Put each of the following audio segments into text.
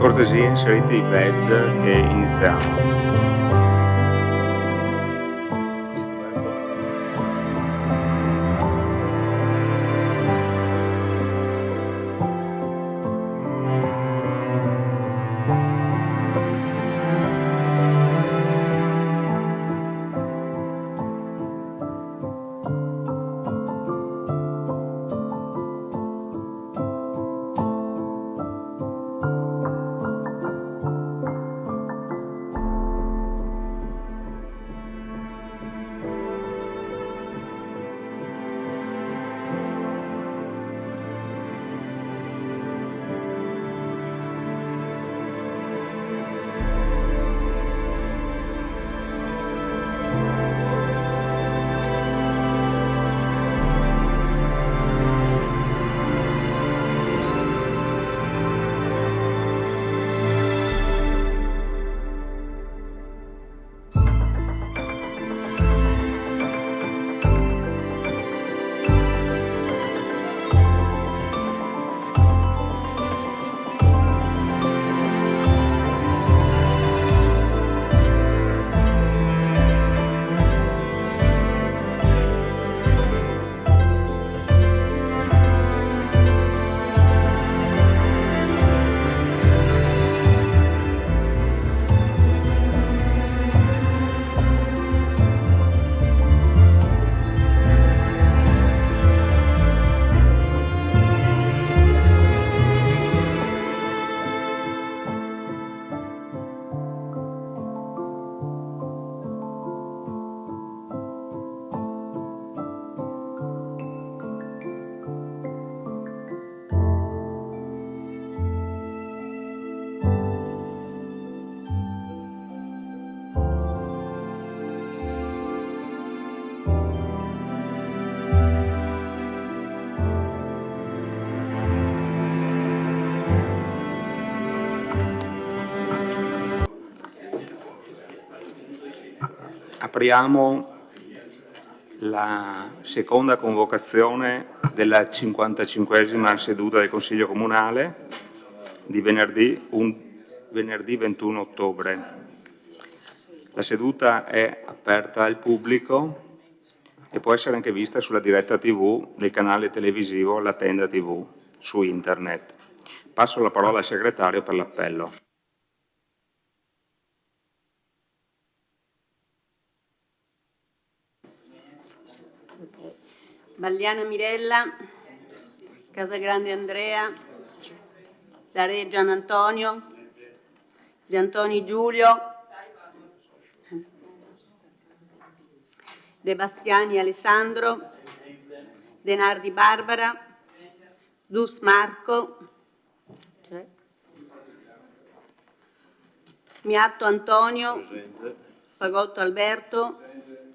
cortesia inserite i badge che iniziamo. Apriamo la seconda convocazione della 55esima seduta del Consiglio Comunale di venerdì 21 ottobre. La seduta è aperta al pubblico e può essere anche vista sulla diretta TV del canale televisivo La Tenda TV su internet. Passo la parola al segretario per l'appello. Bagliana Mirella, Casagrande Andrea, Dare Gian Antonio, De Antoni Giulio, De Bastiani Alessandro, De Nardi Barbara, Dus Marco, Miatto Antonio, Fagotto Alberto,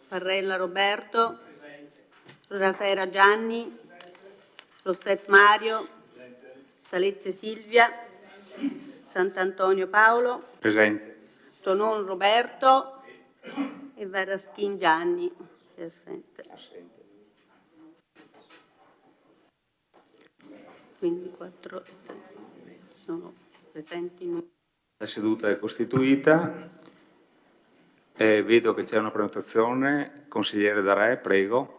Farrella Roberto, Rasera Gianni, Rosset Mario, Salette Silvia, Sant'Antonio Paolo, Presente. Tonon Roberto e Varaschin Gianni. Assente. Quindi 4 sono presenti. La seduta è costituita. Vedo che c'è una prenotazione. Consigliere Dare, prego.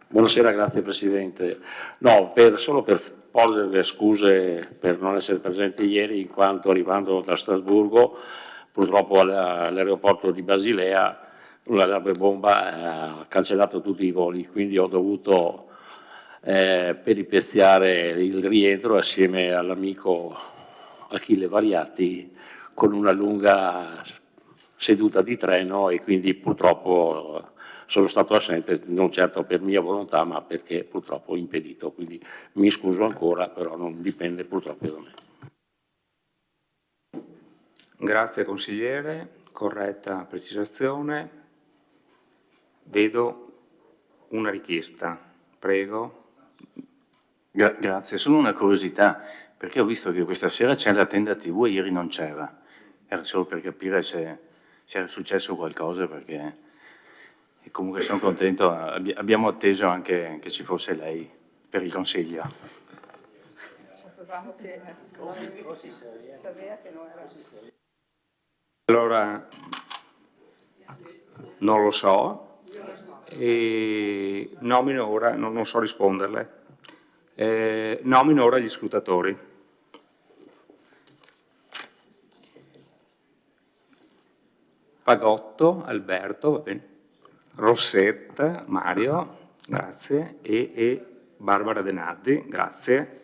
Buonasera, grazie Presidente. No, solo per porre le scuse per non essere presente ieri, in quanto arrivando da Strasburgo, purtroppo all'aeroporto di Basilea, una nave bomba ha cancellato tutti i voli, quindi ho dovuto peripeziare il rientro assieme all'amico Achille Variati con una lunga seduta di treno e quindi purtroppo sono stato assente, non certo per mia volontà, ma perché purtroppo impedito, quindi mi scuso ancora, però non dipende purtroppo da me. Grazie consigliere, corretta precisazione. Vedo una richiesta, prego. Grazie, solo una curiosità, perché ho visto che questa sera c'è la tenda TV e ieri non c'era. Era solo per capire se era successo qualcosa, perché comunque sono contento, abbiamo atteso anche che ci fosse lei per il Consiglio. Pensavamo che sapeva che non era. Allora, non lo so, e nomino ora, non so risponderle, nomino ora gli scrutatori. Pagotto, Alberto, va bene. Rossetta, Mario, grazie, e Barbara De Nardi, grazie.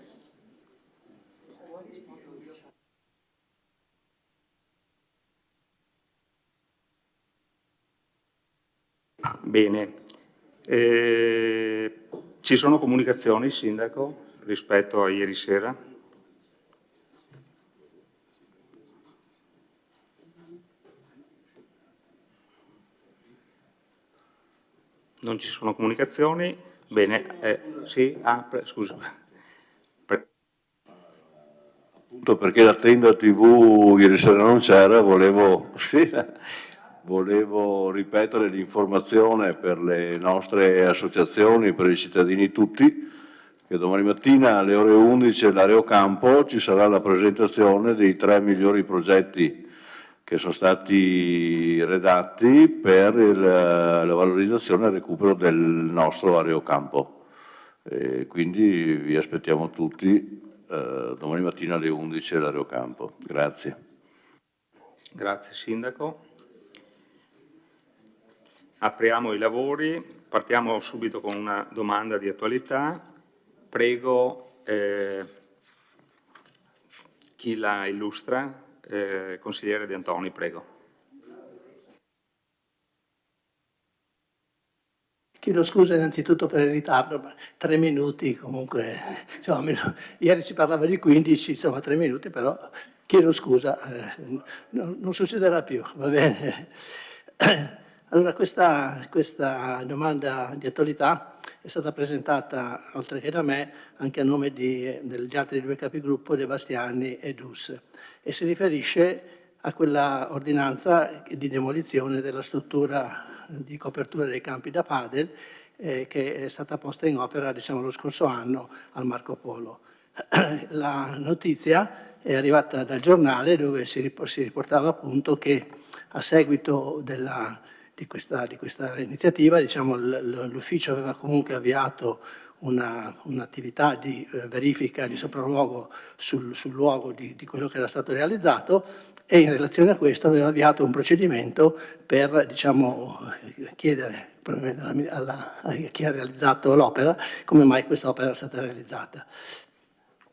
Bene. Ci sono comunicazioni, Sindaco, rispetto a ieri sera? Non ci sono comunicazioni? Bene, sì? Scusa. Appunto perché la tenda TV ieri sera non c'era, volevo ripetere l'informazione per le nostre associazioni, per i cittadini tutti, che domani mattina alle ore 11 all'Areocampo ci sarà la presentazione dei 3 migliori progetti che sono stati redatti per la valorizzazione e il recupero del nostro Areocampo. Quindi vi aspettiamo tutti domani mattina alle 11 all'Areocampo. Grazie. Grazie Sindaco. Apriamo i lavori, partiamo subito con una domanda di attualità. Prego chi la illustra, consigliere De Antoni, prego. Chiedo scusa innanzitutto per il ritardo, ma 3 minuti comunque, insomma, ieri si parlava di 15, insomma 3 minuti, però chiedo scusa, non succederà più, va bene? Allora questa domanda di attualità è stata presentata, oltre che da me, anche a nome degli altri 2 capigruppo, De Bastiani e Dus, e si riferisce a quella ordinanza di demolizione della struttura di copertura dei campi da padel che è stata posta in opera, diciamo, lo scorso anno al Marco Polo. La notizia è arrivata dal giornale dove si riportava appunto che a seguito di questa iniziativa, diciamo, l'ufficio aveva comunque avviato un'attività di verifica di sopralluogo sul luogo di quello che era stato realizzato, e in relazione a questo aveva avviato un procedimento per, diciamo, chiedere a chi ha realizzato l'opera come mai questa opera era stata realizzata.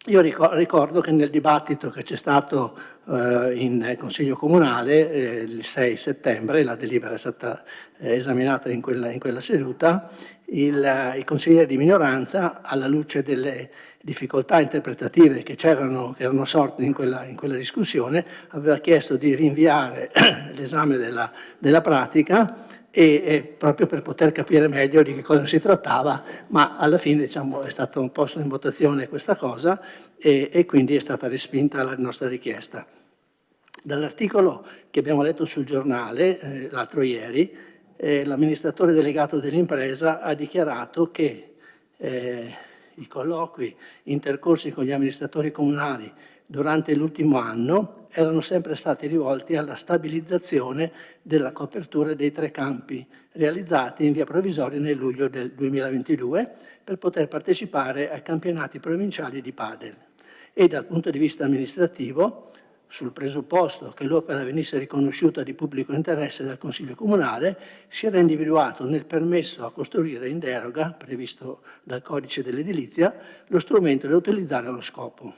Io ricordo che nel dibattito che c'è stato in Consiglio Comunale il 6 settembre, la delibera è stata esaminata in quella seduta, i consiglieri di minoranza, alla luce delle difficoltà interpretative che erano sorte in quella discussione, aveva chiesto di rinviare l'esame della pratica e proprio per poter capire meglio di che cosa si trattava, ma alla fine, diciamo, è stato posto in votazione questa cosa e quindi è stata respinta la nostra richiesta. Dall'articolo che abbiamo letto sul giornale l'altro ieri, l'amministratore delegato dell'impresa ha dichiarato che i colloqui intercorsi con gli amministratori comunali durante l'ultimo anno erano sempre stati rivolti alla stabilizzazione della copertura dei 3 campi realizzati in via provvisoria nel luglio del 2022 per poter partecipare ai campionati provinciali di padel. E dal punto di vista amministrativo, sul presupposto che l'opera venisse riconosciuta di pubblico interesse dal Consiglio Comunale, si era individuato nel permesso a costruire in deroga, previsto dal Codice dell'Edilizia, lo strumento da utilizzare allo scopo.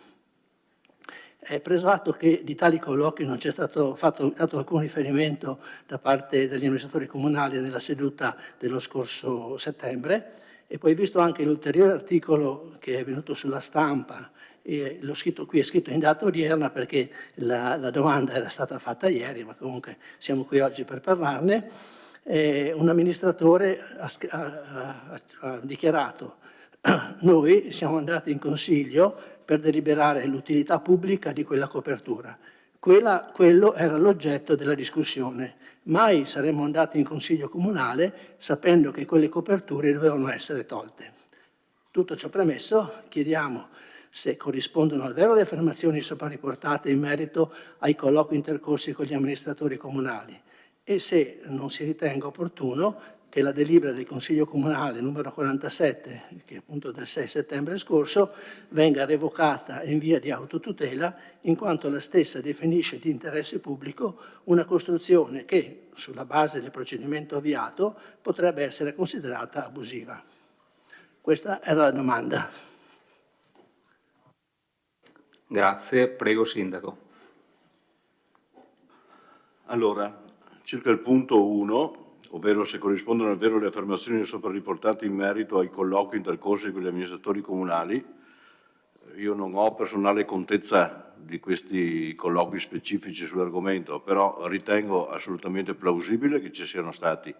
È preso atto che di tali colloqui non c'è stato dato alcun riferimento da parte degli amministratori comunali nella seduta dello scorso settembre, e poi visto anche l'ulteriore articolo che è venuto sulla stampa, e l'ho scritto qui, è scritto in data odierna perché la domanda era stata fatta ieri, ma comunque siamo qui oggi per parlarne, un amministratore ha dichiarato: noi siamo andati in consiglio per deliberare l'utilità pubblica di quella copertura. Quello era l'oggetto della discussione. Mai saremmo andati in consiglio comunale sapendo che quelle coperture dovevano essere tolte. Tutto ciò premesso, chiediamo se corrispondono al vero le affermazioni sopra riportate in merito ai colloqui intercorsi con gli amministratori comunali e se non si ritenga opportuno che la delibera del Consiglio Comunale numero 47, che è appunto del 6 settembre scorso, venga revocata in via di autotutela, in quanto la stessa definisce di interesse pubblico una costruzione che, sulla base del procedimento avviato, potrebbe essere considerata abusiva. Questa era la domanda. Grazie, prego Sindaco. Allora, circa il punto 1, ovvero se corrispondono al vero le affermazioni sopra riportate in merito ai colloqui intercorsi con gli amministratori comunali, io non ho personale contezza di questi colloqui specifici sull'argomento, però ritengo assolutamente plausibile che ci siano stati.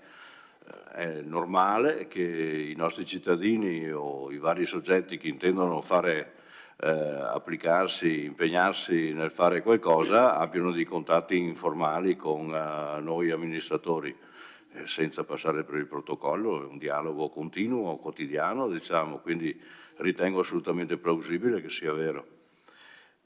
È normale che i nostri cittadini o i vari soggetti che intendono fare applicarsi, impegnarsi nel fare qualcosa, abbiano dei contatti informali con noi amministratori, senza passare per il protocollo, è un dialogo continuo, quotidiano, diciamo, quindi ritengo assolutamente plausibile che sia vero.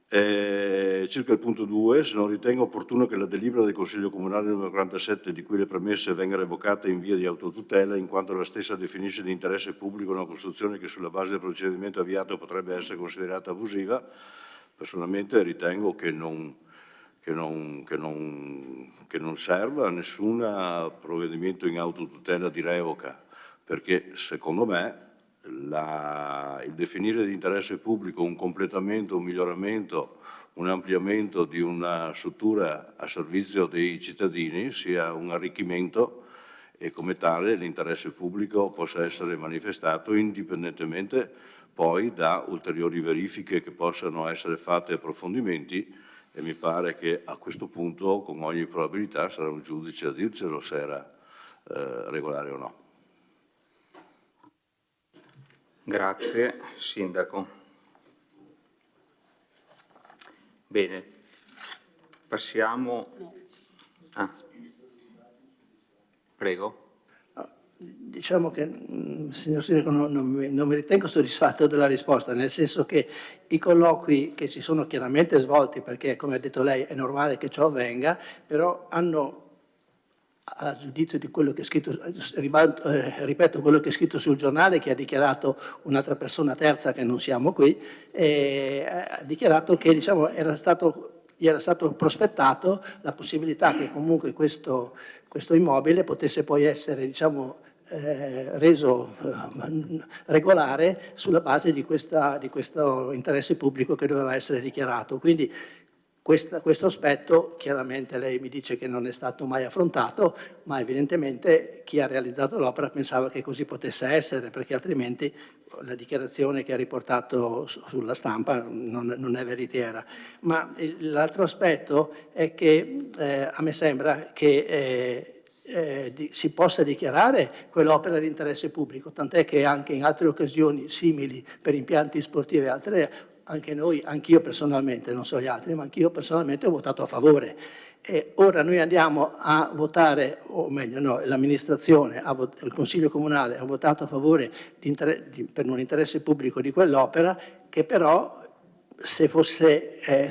Circa il punto 2, se non ritengo opportuno che la delibera del Consiglio Comunale numero 47, di cui le premesse, venga revocata in via di autotutela, in quanto la stessa definisce di interesse pubblico una costruzione che sulla base del procedimento avviato potrebbe essere considerata abusiva, personalmente ritengo che non serva nessun provvedimento in autotutela di revoca, perché secondo me il definire di interesse pubblico un completamento, un miglioramento, un ampliamento di una struttura a servizio dei cittadini sia un arricchimento e come tale l'interesse pubblico possa essere manifestato indipendentemente poi da ulteriori verifiche che possano essere fatte e approfondimenti, e mi pare che a questo punto con ogni probabilità sarà un giudice a dircelo se era regolare o no. Grazie, Sindaco. Bene, passiamo... Prego. Diciamo che, signor Sindaco, non mi ritengo soddisfatto della risposta, nel senso che i colloqui che si sono chiaramente svolti, perché come ha detto lei è normale che ciò avvenga, però hanno, a giudizio di quello che è scritto, ripeto quello che è scritto sul giornale, che ha dichiarato un'altra persona terza che non siamo qui, ha dichiarato che diciamo, gli era stato prospettato la possibilità che comunque questo immobile potesse poi essere diciamo, reso regolare sulla base di questo interesse pubblico che doveva essere dichiarato. Quindi questo aspetto chiaramente lei mi dice che non è stato mai affrontato, ma evidentemente chi ha realizzato l'opera pensava che così potesse essere, perché altrimenti la dichiarazione che ha riportato sulla stampa non è veritiera. Ma l'altro aspetto è che a me sembra che si possa dichiarare quell'opera di interesse pubblico, tant'è che anche in altre occasioni simili per impianti sportivi e altre, anche noi, anch'io personalmente, non so gli altri, ma anch'io personalmente ho votato a favore. E ora noi andiamo a votare, o meglio no, l'amministrazione, il Consiglio Comunale ha votato a favore per un interesse pubblico di quell'opera, che però se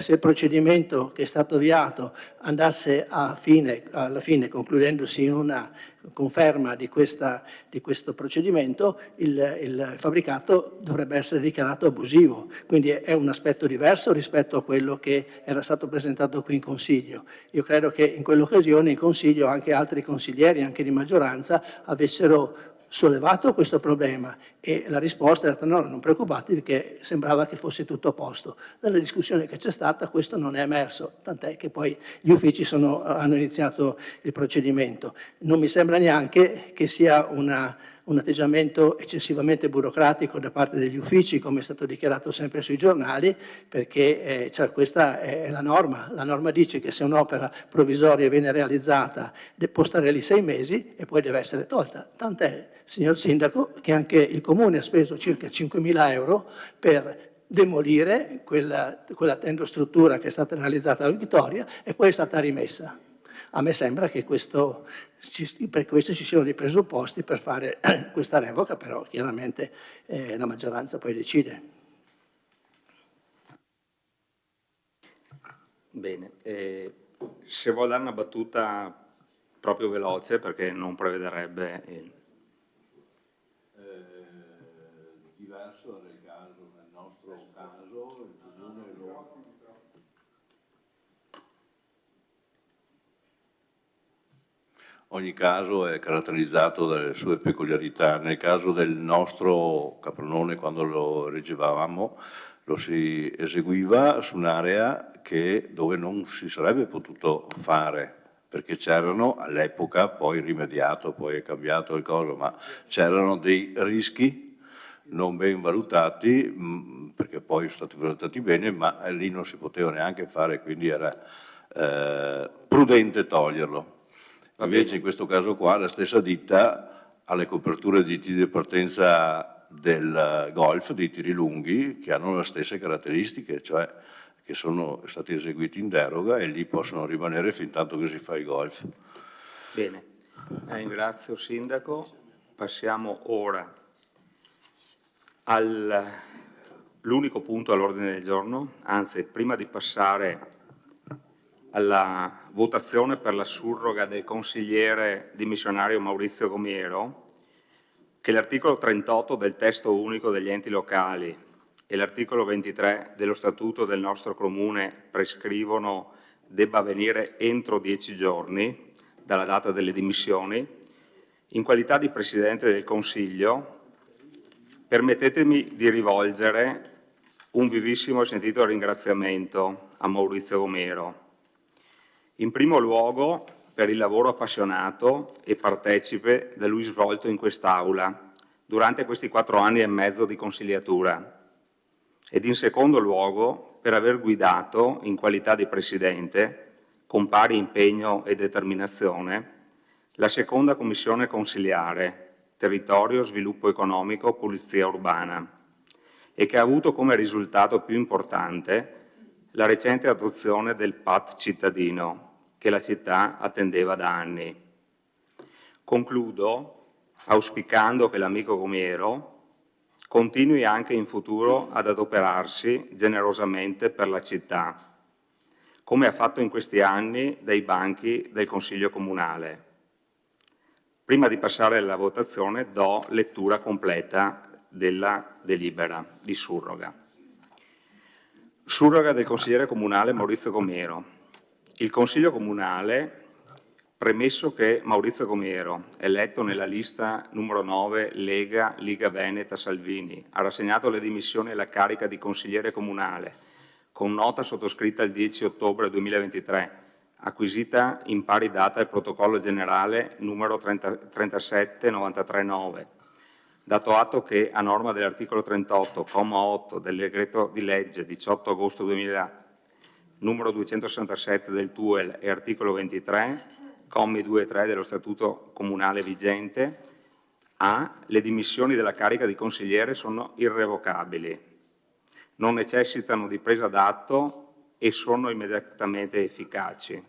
il procedimento che è stato avviato andasse alla fine concludendosi in una conferma di questo procedimento, il fabbricato dovrebbe essere dichiarato abusivo. Quindi è un aspetto diverso rispetto a quello che era stato presentato qui in Consiglio. Io credo che in quell'occasione in Consiglio anche altri consiglieri, anche di maggioranza, avessero sollevato questo problema e la risposta è stata no, non preoccupatevi, perché sembrava che fosse tutto a posto. Dalla discussione che c'è stata questo non è emerso, tant'è che poi gli uffici hanno iniziato il procedimento. Non mi sembra neanche che sia un atteggiamento eccessivamente burocratico da parte degli uffici, come è stato dichiarato sempre sui giornali, perché questa è la norma. La norma dice che se un'opera provvisoria viene realizzata può stare lì 6 mesi e poi deve essere tolta. Tant'è, signor Sindaco, che anche il Comune ha speso circa 5.000 euro per demolire quella tendostruttura che è stata realizzata a Vittoria e poi è stata rimessa. A me sembra che per questo ci siano dei presupposti per fare questa revoca, però chiaramente la maggioranza poi decide. Bene, se vuol dare una battuta proprio veloce, perché non prevederebbe... Diverso nel nostro caso, il comune ogni caso è caratterizzato dalle sue peculiarità. Nel caso del nostro capannone, quando lo reggevamo, lo si eseguiva su un'area dove non si sarebbe potuto fare, perché c'erano all'epoca, poi rimediato, poi è cambiato il coso, ma c'erano dei rischi non ben valutati, perché poi sono stati valutati bene, ma lì non si poteva neanche fare, quindi era prudente toglierlo. Invece in questo caso qua la stessa ditta ha le coperture di tiri di partenza del golf, dei tiri lunghi, che hanno le stesse caratteristiche, cioè che sono stati eseguiti in deroga e lì possono rimanere fin tanto che si fa il golf. Bene, ringrazio Sindaco. Passiamo ora all'unico punto all'ordine del giorno, anzi prima di passare alla votazione per la surroga del consigliere dimissionario Maurizio Gomiero, che l'articolo 38 del testo unico degli enti locali e l'articolo 23 dello statuto del nostro comune prescrivono debba avvenire entro 10 giorni dalla data delle dimissioni, in qualità di Presidente del Consiglio, permettetemi di rivolgere un vivissimo e sentito ringraziamento a Maurizio Gomiero. In primo luogo per il lavoro appassionato e partecipe da lui svolto in quest'Aula durante questi 4 anni e mezzo di consigliatura ed in secondo luogo per aver guidato in qualità di Presidente, con pari impegno e determinazione, la seconda commissione consiliare Territorio, Sviluppo Economico, Pulizia Urbana e che ha avuto come risultato più importante la recente adozione del PAT cittadino che la città attendeva da anni. Concludo auspicando che l'amico Gomiero continui anche in futuro ad adoperarsi generosamente per la città, come ha fatto in questi anni dai banchi del Consiglio Comunale. Prima di passare alla votazione do lettura completa della delibera di surroga. Surroga del consigliere comunale Maurizio Gomiero. Il Consiglio Comunale, premesso che Maurizio Gomiero, eletto nella lista numero 9 Lega, Liga Veneta Salvini, ha rassegnato le dimissioni alla carica di consigliere comunale con nota sottoscritta il 10 ottobre 2023, acquisita in pari data il protocollo generale numero 37939, dato atto che, a norma dell'articolo 38, comma 8 del decreto di legge 18 agosto 2000, numero 267 del TUEL e articolo 23, commi 2 e 3 dello Statuto Comunale vigente, le dimissioni dalla carica di consigliere sono irrevocabili, non necessitano di presa d'atto e sono immediatamente efficaci.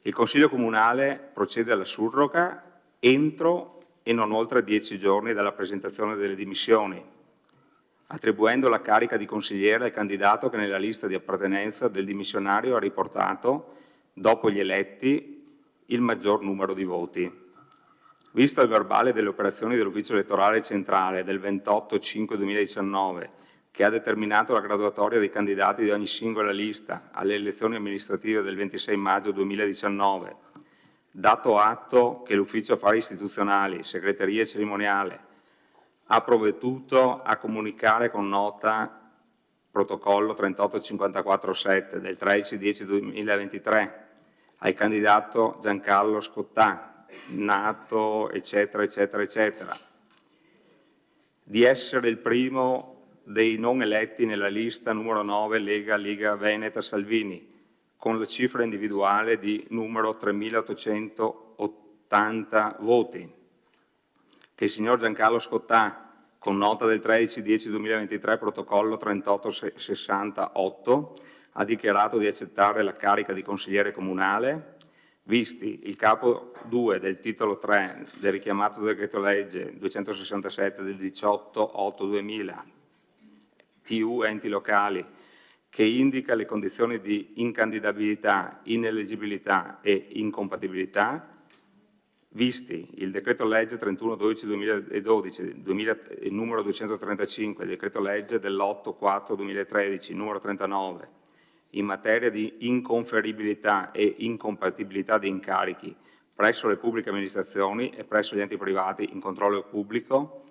Il Consiglio Comunale procede alla surroga entro e non oltre 10 giorni dalla presentazione delle dimissioni, attribuendo la carica di consigliere al candidato che nella lista di appartenenza del dimissionario ha riportato, dopo gli eletti, il maggior numero di voti. Visto il verbale delle operazioni dell'Ufficio elettorale centrale del 28/5/2019, che ha determinato la graduatoria dei candidati di ogni singola lista alle elezioni amministrative del 26 maggio 2019, dato atto che l'Ufficio Affari Istituzionali, Segreteria Cerimoniale, ha provveduto a comunicare con nota protocollo 38547 del 13/10/2023 al candidato Giancarlo Scottà, nato eccetera eccetera eccetera, di essere il primo dei non eletti nella lista numero 9 Lega, Liga Veneta Salvini, con la cifra individuale di numero 3.880 voti, che il signor Giancarlo Scottà, con nota del 13/10/2023, protocollo 3868, ha dichiarato di accettare la carica di consigliere comunale, visti il capo 2 del titolo 3 del richiamato decreto legge 267 del 18/8/2000, TU enti locali, che indica le condizioni di incandidabilità, ineleggibilità e incompatibilità, visti il decreto legge 31/12/2012, numero 235, il decreto legge dell'8/4/2013, numero 39, in materia di inconferibilità e incompatibilità di incarichi presso le pubbliche amministrazioni e presso gli enti privati in controllo pubblico,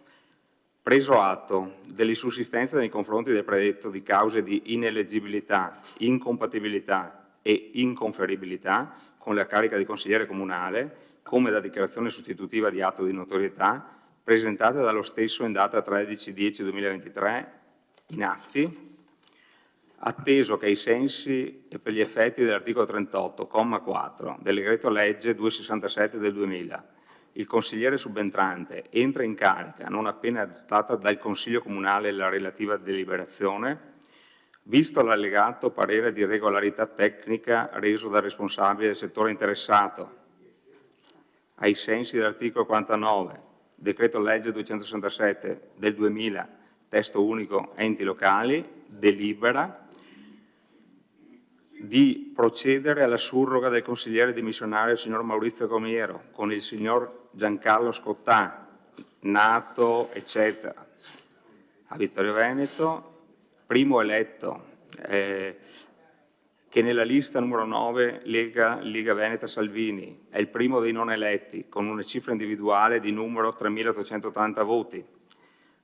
preso atto dell'insussistenza nei confronti del predetto di cause di ineleggibilità, incompatibilità e inconferibilità con la carica di consigliere comunale, come da dichiarazione sostitutiva di atto di notorietà, presentata dallo stesso in data 13/10/2023 in atti, atteso che ai sensi e per gli effetti dell'articolo 38, comma 4, del decreto legge 267 del 2000, il consigliere subentrante entra in carica non appena adottata dal Consiglio Comunale la relativa deliberazione, visto l'allegato parere di regolarità tecnica reso dal responsabile del settore interessato, ai sensi dell'articolo 49, decreto legge 267 del 2000, testo unico enti locali, delibera di procedere alla surroga del consigliere dimissionario signor Maurizio Gomiero con il signor Giancarlo Scottà, nato, eccetera, a Vittorio Veneto, primo eletto, che nella lista numero 9 Liga Veneta Salvini è il primo dei non eletti, con una cifra individuale di numero 3.880 voti,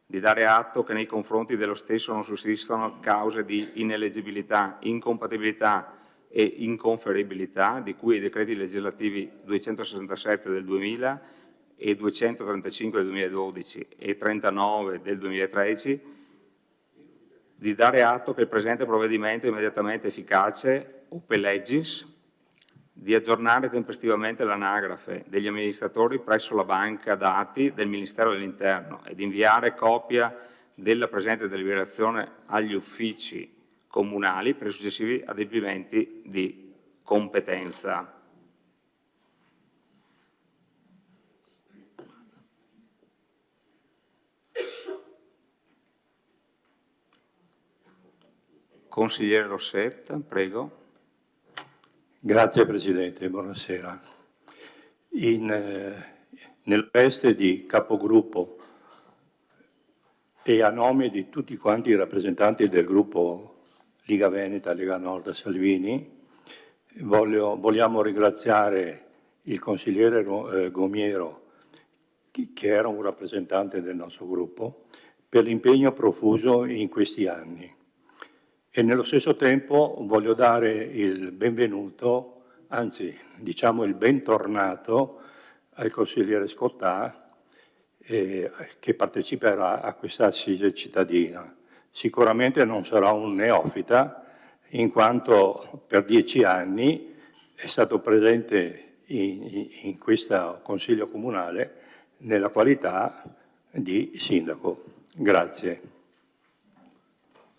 di dare atto che nei confronti dello stesso non sussistono cause di ineleggibilità, incompatibilità e inconferibilità, di cui i decreti legislativi 267 del 2000 e 235 del 2012 e 39 del 2013, di dare atto che il presente provvedimento è immediatamente efficace, ope legis, di aggiornare tempestivamente l'anagrafe degli amministratori presso la banca dati del Ministero dell'Interno e di inviare copia della presente deliberazione agli uffici comunali per i successivi adempimenti di competenza. Consigliere Rossetta, prego. Grazie Presidente, buonasera. Nel veste di capogruppo e a nome di tutti quanti i rappresentanti del gruppo Liga Veneta, Lega Nord Salvini, vogliamo ringraziare il consigliere Gomiero, che era un rappresentante del nostro gruppo, per l'impegno profuso in questi anni. E nello stesso tempo voglio dare il benvenuto, anzi diciamo il bentornato al consigliere Scottà che parteciperà a questa assise cittadina. Sicuramente non sarà un neofita, in quanto per 10 anni è stato presente in questo Consiglio Comunale nella qualità di sindaco. Grazie.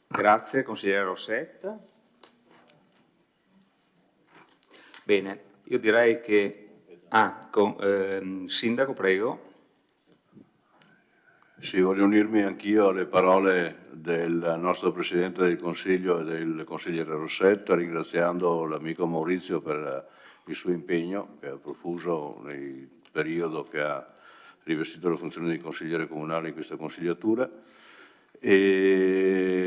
Grazie, consigliere Rossetta. Bene, io direi che... Sindaco, prego. Sì, voglio unirmi anch'io alle parole del nostro Presidente del Consiglio e del consigliere Rossetta, ringraziando l'amico Maurizio per il suo impegno che ha profuso nel periodo che ha rivestito la funzione di consigliere comunale in questa consigliatura. E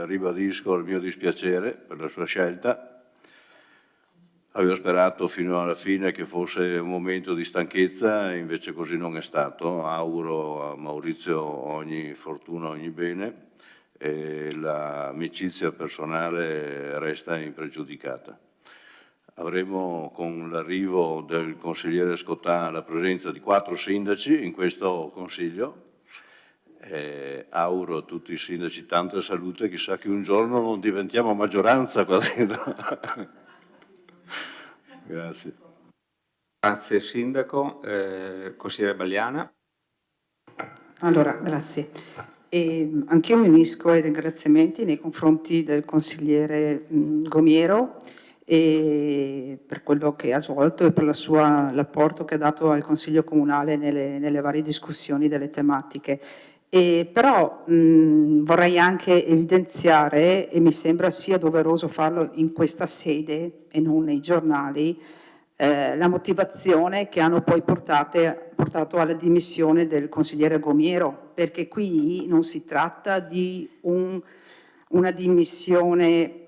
ribadisco il mio dispiacere per la sua scelta. Avevo sperato fino alla fine che fosse un momento di stanchezza, invece così non è stato. Auguro a Maurizio ogni fortuna, ogni bene, e l'amicizia personale resta impregiudicata. Avremo con l'arrivo del consigliere Scottà la presenza di 4 sindaci in questo Consiglio. Auguro a tutti i sindaci tanta salute, chissà che un giorno non diventiamo maggioranza qua dentro. Grazie. Grazie Sindaco. Consigliere Bagliana. Allora, grazie. Anch'io mi unisco ai ringraziamenti nei confronti del consigliere Gomiero per quello che ha svolto e per l'apporto che ha dato al Consiglio Comunale nelle varie discussioni delle tematiche. Però vorrei anche evidenziare, e mi sembra sia doveroso farlo in questa sede e non nei giornali, la motivazione che hanno poi portato alla dimissione del consigliere Gomiero, perché qui non si tratta di una dimissione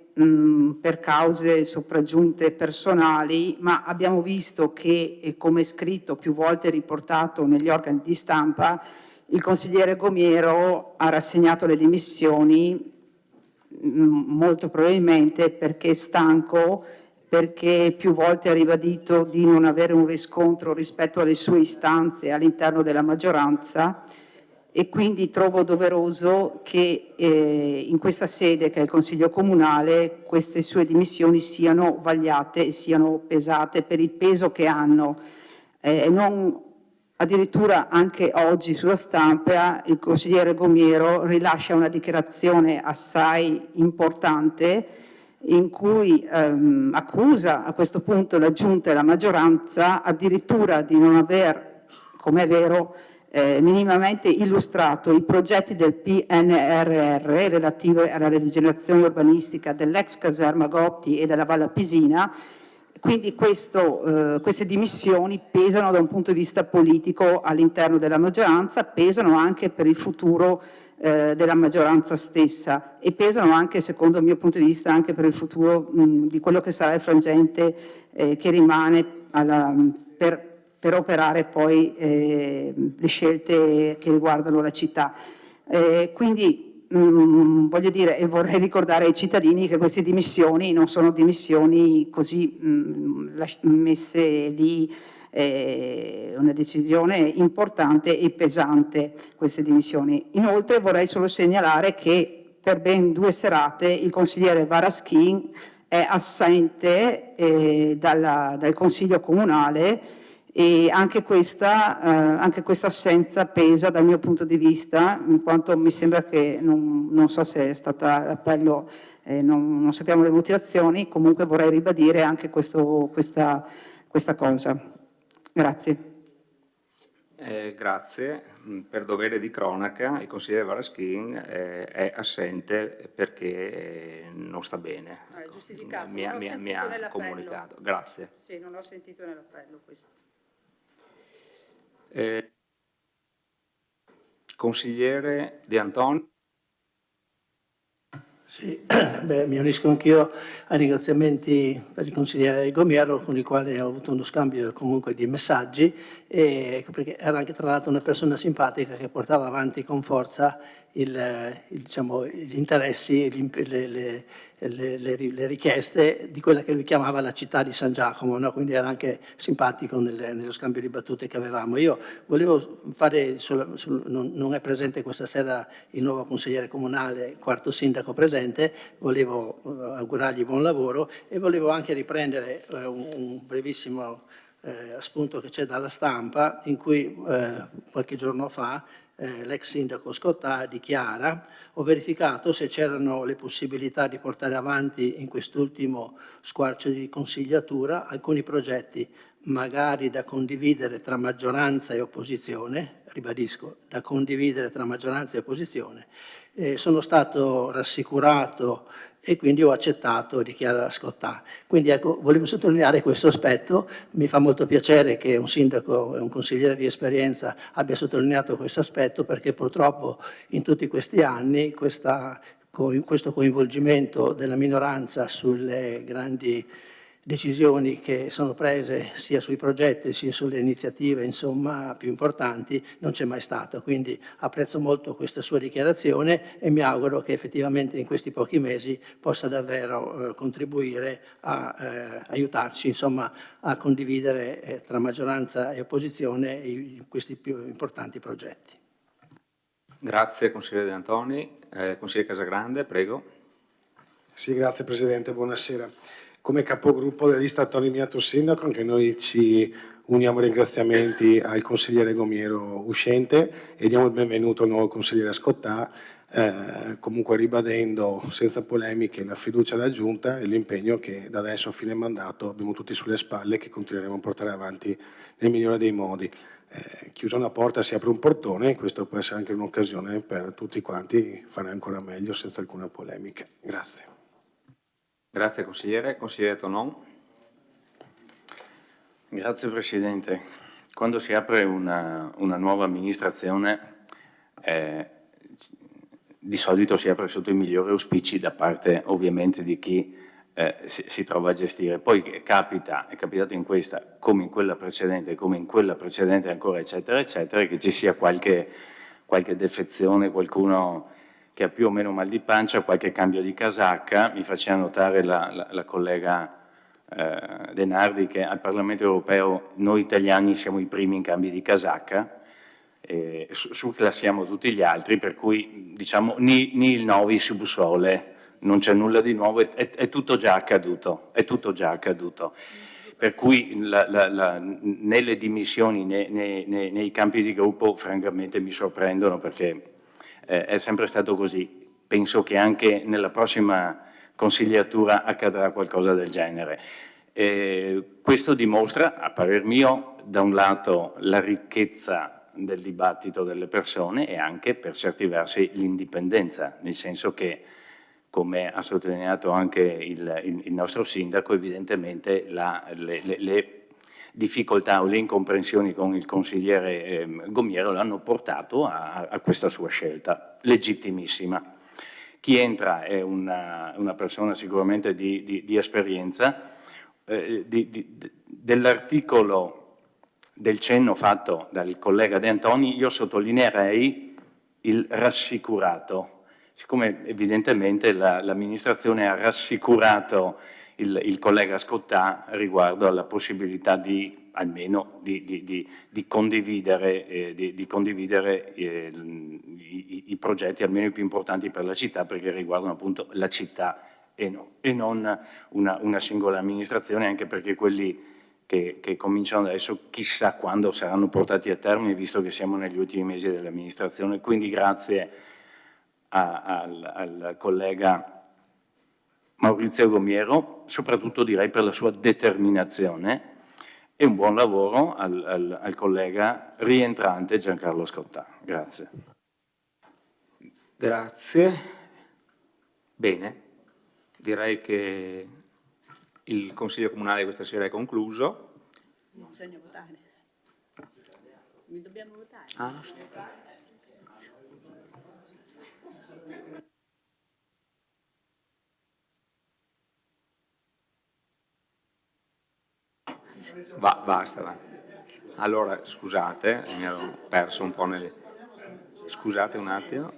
per cause sopraggiunte personali, ma abbiamo visto che, come è scritto più volte riportato negli organi di stampa, il consigliere Gomiero ha rassegnato le dimissioni molto probabilmente perché è stanco, perché più volte ha ribadito di non avere un riscontro rispetto alle sue istanze all'interno della maggioranza, e quindi trovo doveroso che in questa sede, che è il Consiglio Comunale, queste sue dimissioni siano vagliate e siano pesate per il peso che hanno. Non addirittura anche oggi sulla stampa il consigliere Gomiero rilascia una dichiarazione assai importante in cui accusa a questo punto la Giunta e la maggioranza addirittura di non aver, come è vero, minimamente illustrato i progetti del PNRR relativi alla rigenerazione urbanistica dell'ex caserma Gotti e della Valle Pisina. Quindi queste dimissioni pesano da un punto di vista politico all'interno della maggioranza, pesano anche per il futuro della maggioranza stessa e pesano anche, secondo il mio punto di vista, anche per il futuro di quello che sarà il frangente che rimane per operare poi le scelte che riguardano la città. Quindi voglio dire, e vorrei ricordare ai cittadini che queste dimissioni non sono dimissioni così messe lì, una decisione importante e pesante, queste dimissioni. Inoltre vorrei solo segnalare che per ben 2 serate il consigliere Varaschin è assente dal Consiglio Comunale, e anche questa assenza pesa dal mio punto di vista, in quanto mi sembra che, non so se è stata l'appello, non sappiamo le motivazioni, comunque vorrei ribadire anche questa cosa. Grazie. Grazie. Per dovere di cronaca il consigliere Varaschin è assente perché non sta bene. È giustificato, Mi ha comunicato. Grazie. Sì, non ho sentito nell'appello questo. Consigliere De Antonio. Sì, mi unisco anch'io ai ringraziamenti per il consigliere Gomiero, con il quale ho avuto uno scambio comunque di messaggi, perché era anche tra l'altro una persona simpatica che portava avanti con forza diciamo, gli interessi, le richieste di quella che lui chiamava la città di San Giacomo, no? Quindi era anche simpatico nello scambio di battute che avevamo. Io volevo fare, non è presente questa sera il nuovo consigliere comunale, quarto sindaco presente, volevo augurargli buon lavoro e volevo anche riprendere un brevissimo spunto che c'è dalla stampa, in cui qualche giorno fa l'ex sindaco Scottà dichiara: ho verificato se c'erano le possibilità di portare avanti in quest'ultimo squarcio di consigliatura alcuni progetti magari da condividere tra maggioranza e opposizione, ribadisco, da condividere tra maggioranza e opposizione. Sono stato rassicurato e quindi ho accettato, dichiara Scottà. Quindi ecco, volevo sottolineare questo aspetto, mi fa molto piacere che un sindaco e un consigliere di esperienza abbia sottolineato questo aspetto, perché purtroppo in tutti questi anni questo coinvolgimento della minoranza sulle grandi decisioni che sono prese sia sui progetti sia sulle iniziative, insomma, più importanti, non c'è mai stato. Quindi apprezzo molto questa sua dichiarazione e mi auguro che effettivamente in questi pochi mesi possa davvero contribuire a aiutarci, insomma, a condividere tra maggioranza e opposizione questi più importanti progetti. Grazie consigliere De Antoni. Consigliere Casagrande, prego. Sì, grazie Presidente, buonasera. Come capogruppo della lista Autonomiato Sindaco, anche noi ci uniamo ai ringraziamenti al consigliere Gomiero uscente e diamo il benvenuto al nuovo consigliere Scottà, comunque ribadendo senza polemiche la fiducia alla Giunta e l'impegno che da adesso a fine mandato abbiamo tutti sulle spalle e che continueremo a portare avanti nel migliore dei modi. chiusa una porta si apre un portone, e questo può essere anche un'occasione per tutti quanti fare ancora meglio senza alcuna polemica. Grazie. Grazie consigliere. Consigliere Tonon. Grazie Presidente. Quando si apre una nuova amministrazione, di solito si apre sotto i migliori auspici da parte ovviamente di chi si trova a gestire. Poi è capitato in questa, come in quella precedente ancora, eccetera, eccetera, che ci sia qualche defezione, qualcuno che ha più o meno mal di pancia, qualche cambio di casacca. Mi faceva notare la collega De Nardi che al Parlamento europeo noi italiani siamo i primi in cambi di casacca, surclassiamo tutti gli altri, per cui diciamo ni il novi subsole, non c'è nulla di nuovo, è tutto già accaduto, per cui né le dimissioni né nei campi di gruppo francamente mi sorprendono, perché è sempre stato così. Penso che anche nella prossima consigliatura accadrà qualcosa del genere. Questo dimostra, a parer mio, da un lato la ricchezza del dibattito delle persone e anche per certi versi l'indipendenza, nel senso che, come ha sottolineato anche il nostro sindaco, evidentemente le difficoltà o le incomprensioni con il consigliere Gomiero l'hanno portato a questa sua scelta, legittimissima. Chi entra è una persona sicuramente di esperienza. Dell'articolo del cenno fatto dal collega De Antoni, io sottolineerei il rassicurato, siccome evidentemente l'amministrazione ha rassicurato il collega Scottà riguardo alla possibilità almeno di condividere i progetti almeno i più importanti per la città, perché riguardano appunto la città e non una singola amministrazione, anche perché quelli che cominciano adesso chissà quando saranno portati a termine, visto che siamo negli ultimi mesi dell'amministrazione. Quindi grazie al collega Maurizio Gomiero, soprattutto direi per la sua determinazione, e un buon lavoro al collega rientrante Giancarlo Scottà. Grazie. Grazie. Bene, direi che il Consiglio Comunale questa sera è concluso. Bisogna votare. Mi dobbiamo votare. Basta. Va. Allora, scusate, mi ero perso un po' nelle... Scusate un attimo.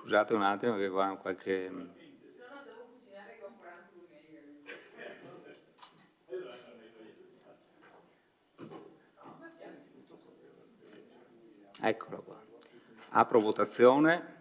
Scusate un attimo che qua qualche... Eccolo qua. Apro votazione.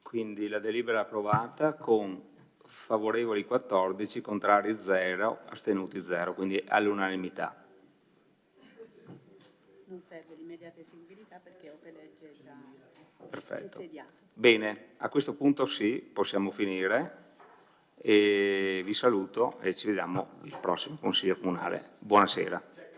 Quindi la delibera è approvata con favorevoli 14, contrari 0, astenuti 0, quindi all'unanimità. Non serve l'immediata eseguibilità perché Opelegge è già Perfetto. insediato. Bene, a questo punto sì, possiamo finire e vi saluto e ci vediamo il prossimo Consiglio Comunale. Buonasera.